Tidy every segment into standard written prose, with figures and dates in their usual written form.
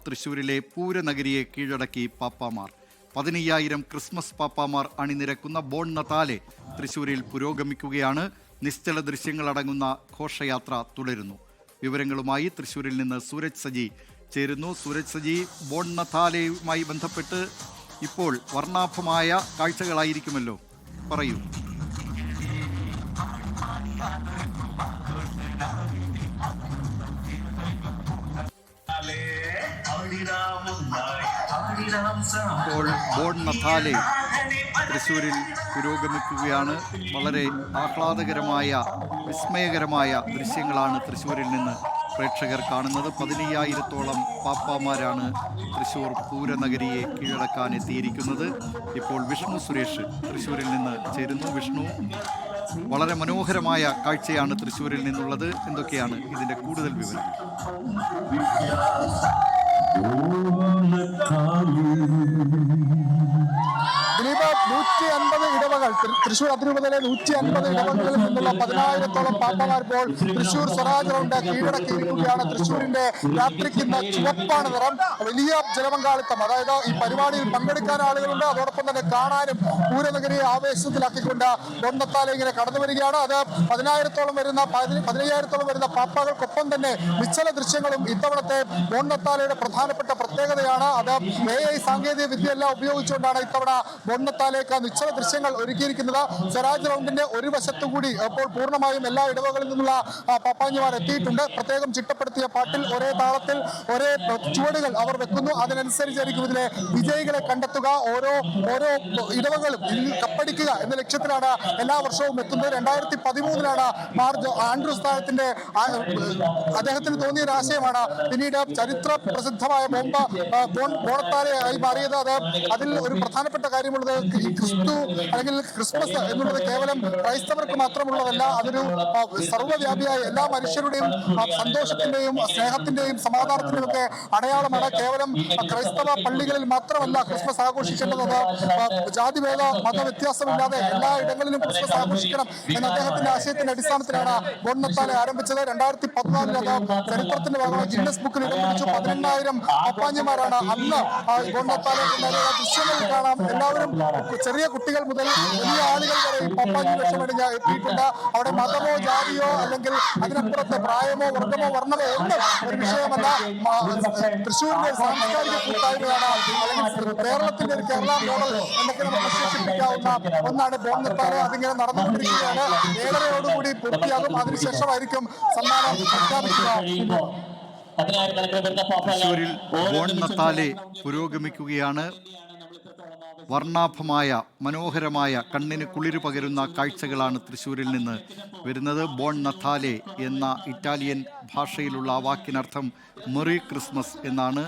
തൃശ്ശൂരിലെ പൂരനഗരിയെ കീഴടക്കി പാപ്പാമാർ. 15,000 Christmas പാപ്പാമാർ അണിനിരക്കുന്ന bone നതാലെ തൃശ്ശൂരിൽ പുരോഗമിക്കുകയാണ്. നിശ്ചല ദൃശ്യങ്ങളടങ്ങുന്ന ഘോഷയാത്ര തുടരുന്നു. വിവരങ്ങളുമായി തൃശ്ശൂരിൽ നിന്ന് സൂരജ് സജി ചേരുന്നു. സൂരജ് സജി, ബോൺ നതാലെയുമായി ബന്ധപ്പെട്ട് ഇപ്പോൾ വർണ്ണാഭമായ കാഴ്ചകളായിരിക്കുമല്ലോ, പറയൂ. ഇപ്പോൾ ബോൺ നതാലെ തൃശ്ശൂരിൽ പുരോഗമിക്കുകയാണ്. വളരെ ആഹ്ലാദകരമായ വിസ്മയകരമായ ദൃശ്യങ്ങളാണ് തൃശ്ശൂരിൽ നിന്ന് പ്രേക്ഷകർ കാണുന്നത്. 15,000-ഓളം പാപ്പാമാരാണ് തൃശ്ശൂർ പൂരനഗരിയെ കീഴടക്കാൻ എത്തിയിരിക്കുന്നത്. ഇപ്പോൾ വിഷ്ണു സുരേഷ് തൃശ്ശൂരിൽ നിന്ന് ചേരുന്നു. വിഷ്ണു, വളരെ മനോഹരമായ കാഴ്ചയാണ് തൃശ്ശൂരിൽ നിന്നുള്ളത്. എന്തൊക്കെയാണ് ഇതിൻ്റെ കൂടുതൽ വിവരങ്ങൾ? ദിലീപ്, 150 ഇടവകൾ, തൃശ്ശൂർ അതിരൂപതയിലെ 150 ഇടവകളിൽ നിന്നുള്ള 10,000-ഓളം പാപ്പമാർ ഇപ്പോൾ തൃശ്ശൂർ സ്വരാജ് റൗണ്ട് കീഴടക്കിയിരിക്കുകയാണ്. തൃശ്ശൂരിന്റെ രാത്രിക്ക് ഇന്ന് ചുവപ്പാണ് നിറം. വലിയ ജനപങ്കാളിത്തം, അതായത് ഈ പരിപാടിയിൽ പങ്കെടുക്കാൻ ആളുകളുണ്ട്, അതോടൊപ്പം തന്നെ കാണാനും പൂരനഗരിയെ ആവേശത്തിലാക്കിക്കൊണ്ട് ബോൺ നതാലെ ഇങ്ങനെ കടന്നു വരികയാണ്. അത് 15,000-ഓളം വരുന്ന പാപ്പകൾക്കൊപ്പം തന്നെ നിശ്ചല ദൃശ്യങ്ങളും ഇത്തവണത്തെ ബോൺ നതാലെയുടെ പ്രധാനപ്പെട്ട പ്രത്യേകതയാണ്. അത് AI സാങ്കേതിക വിദ്യയെല്ലാം ഉപയോഗിച്ചുകൊണ്ടാണ് ഇത്തവണ ബോൺ നതാലേക്ക് നിശ്ചല ദൃശ്യങ്ങൾ ഒരുക്കിയിരിക്കുന്നത്. സ്വരാജ് റൗണ്ടിന്റെ ഒരു വശത്തുകൂടി ഇപ്പോൾ പൂർണ്ണമായും എല്ലാ ഇടവകളിൽ നിന്നുള്ള പാപ്പാഞ്ഞമാർ എത്തിയിട്ടുണ്ട്. പ്രത്യേകം ചിട്ടപ്പെടുത്തിയ പാട്ടിൽ ഒരേ താളത്തിൽ ഒരേ ചുവടുകൾ അവർ വെക്കുന്നു. അതിനനുസരിച്ചായിരിക്കും ഇതിലെ വിജയികളെ കണ്ടെത്തുക. ഓരോ ഇടവകളും കപ്പടിക്കുക എന്ന ലക്ഷ്യത്തിലാണ് എല്ലാ വർഷവും എത്തുന്നത്. 2013-ലാണ് മാർ ആൻഡ്രൂസ് താഴത്തിന്റെ അദ്ദേഹത്തിന് തോന്നിയ ഒരു ആശയമാണ് പിന്നീട് ചരിത്ര പ്രസിദ്ധമായ ബോൺ നതാലെയായി മാറിയത്. അതിൽ ഒരു പ്രധാനപ്പെട്ട കാര്യമുള്ളത് ക്രിസ്തു അല്ലെങ്കിൽ ക്രിസ്മസ് എന്നുള്ളത് കേവലം ക്രൈസ്തവർക്ക് മാത്രമുള്ളതല്ല. അതൊരു സർവ്വവ്യാപിയായ എല്ലാ മനുഷ്യരുടെയും സന്തോഷത്തിന്റെയും സ്നേഹത്തിന്റെയും സമാധാനത്തിന്റെയും ഒക്കെ അടയാളമാണ്. കേവലം ക്രൈസ്തവ പള്ളികളിൽ മാത്രമല്ല ക്രിസ്മസ് ആഘോഷിക്കേണ്ടത്. ജാതിഭേദ മതവ്യത്യാസമില്ലാതെ എല്ലാ ഇടങ്ങളിലും ക്രിസ്മസ് ആഘോഷിക്കണം എന്ന അദ്ദേഹത്തിന്റെ ആശയത്തിന്റെ അടിസ്ഥാനത്തിലാണ് ബോൺ നതാലെ ആരംഭിച്ചത്. 2014 ചരിത്രത്തിന്റെ ഭാഗമായി ഗിന്നസ് ബുക്കിൽ ഇടം പിടിച്ചു. 18,000 പാപ്പാഞ്ഞമാരാണ് അന്ന് ബോൺ നതാലെ ദൃശ്യങ്ങളിൽ കാണാം. എല്ലാവരും, ചെറിയ കുട്ടികൾ മുതൽ വലിയ ആളുകൾ വരെ ഈ പപ്പാഞ്ഞി വേഷമണിഞ്ഞ് എത്തിയിട്ടുണ്ട്. അവിടെ മതമോ ജാതിയോ അല്ലെങ്കിൽ അതിനപ്പുറത്തെ പ്രായമോ വർഗമോ വർണ്ണമോ ഒന്നും ഒരു വിഷയമല്ല. തൃശ്ശൂരിന്റെ സാംസ്കാരിക കൂട്ടായ്മയാണ്, അല്ലെങ്കിൽ കേരളത്തിന്റെ ഒരു കേരള മോഡൽ എന്നൊക്കെ നമുക്ക് വിശേഷിപ്പിക്കാവുന്ന ഒന്നാണ് ബോൺ നതാലെ. അതിങ്ങനെ നടന്നുകൊണ്ടിരിക്കുകയാണ്. 7:30 പൂർത്തിയാകും. അതിനുശേഷമായിരിക്കും സമ്മാനം പ്രഖ്യാപിക്കുക. തൃശ്ശൂരിൽ ബോൺ നതാലെ പുരോഗമിക്കുകയാണ്. വർണ്ണാഭമായ മനോഹരമായ കണ്ണിന് കുളിര് പകരുന്ന കാഴ്ചകളാണ് തൃശ്ശൂരിൽ നിന്ന് വരുന്നത്. ബോൺ നതാലെ എന്ന ഇറ്റാലിയൻ ഭാഷയിലുള്ള വാക്കിനർത്ഥം മെറി ക്രിസ്മസ് എന്നാണ്.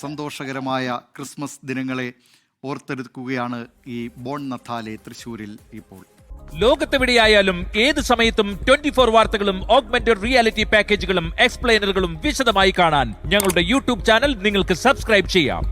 സന്തോഷകരമായ ക്രിസ്മസ് ദിനങ്ങളെ ഓർത്തെടുക്കുകയാണ് ഈ ബോൺ നതാലെ തൃശ്ശൂരിൽ ഇപ്പോൾ. ലോകത്തെവിടെയായാലും ഏത് സമയത്തും 24 വാർത്തകളും ഓഗ്മെന്റഡ് റിയാലിറ്റി പാക്കേജുകളും എക്സ്പ്ലെയിനറുകളും വിശദമായി കാണാൻ ഞങ്ങളുടെ യൂട്യൂബ് ചാനൽ നിങ്ങൾക്ക് സബ്സ്ക്രൈബ് ചെയ്യാം.